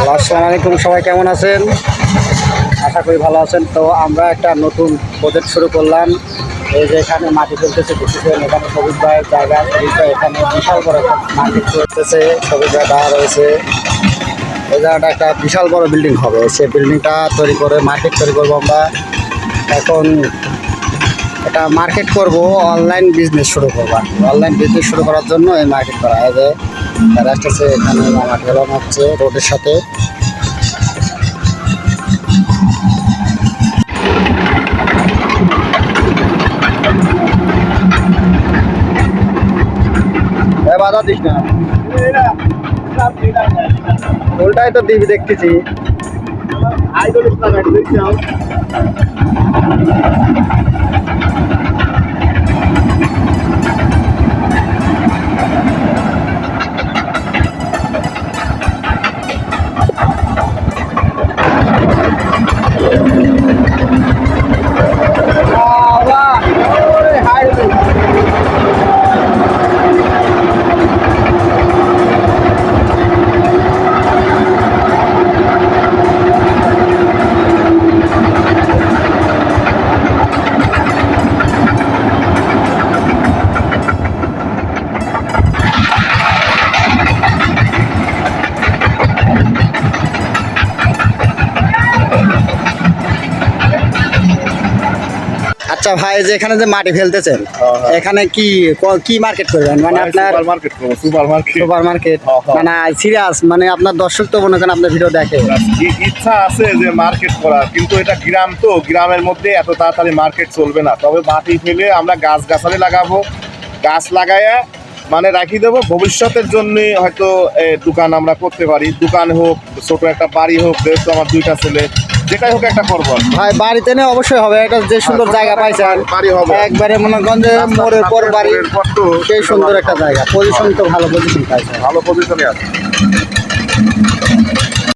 Hello, আসসালামু আলাইকুম। সবাই কেমন আছেন? আশা করি ভালো আছেন। তো আমরা একটা নতুন প্রজেক্ট শুরু করলাম। এই যে এখানে মাটি ফেলতেছে, দেখতেছেন এখানে সবুজ ভাইয়ের জায়গা। সবুজ ভাই এখানে বিশাল বড় একটা মাটি করতেছে, সবুজ ভাই দাঁড়া রয়েছে। এই জায়গাটা একটা বিশাল বড় বিল্ডিং হবে। সেই বিল্ডিংটা তৈরি করে মার্কেট তৈরি করবো আমরা। এখন এটা মার্কেট করব, অনলাইন বিজনেস শুরু করবো আর কি। অনলাইন বিজনেস শুরু করার জন্য এই মার্কেট করা। এই যে রাস্তা আছে, এখানে আমার ঢেলানো হচ্ছে রোডের সাথে। বাধা দিস না, ওটাই তো দিবি দেখতেছি। আচ্ছা ভাই, যে এখানে যে মাটি ফেলতেছেন, এখানে কি কি মার্কেট করবেন? মানে আপনার সুপার মার্কেট মানে সিরিয়াস, মানে আপনার দর্শক তো মনে করেন আপনার ভিডিও দেখে। ইচ্ছা আছে যে মার্কেট করার, কিন্তু এটা গ্রাম, তো গ্রামের মধ্যে এত তাড়াতাড়ি মার্কেট চলবে না। তবে মাটি ফেলে আমরা গাছগাছালি লাগাবো, গাছ লাগাইয়া মানে রাখি দেবো ভবিষ্যতের জন্য। হয়তো দোকান আমরা করতে পারি, দোকান হোক, ছোট একটা বাড়ি হোক, যেহেতু আমার দুইটা ছেলে, যেটাই হোক একটা করবো। ভাই বাড়িতে নিয়ে অবশ্যই হবে। এটা যে সুন্দর জায়গা পাইছেন, বাড়ি হবে একবারে মনে করেন যে মোড়ের পর বাড়ি, সেই সুন্দর একটা জায়গা। পজিশন তো ভালো পজিশন পাইছেন, ভালো পজিশনে আছে।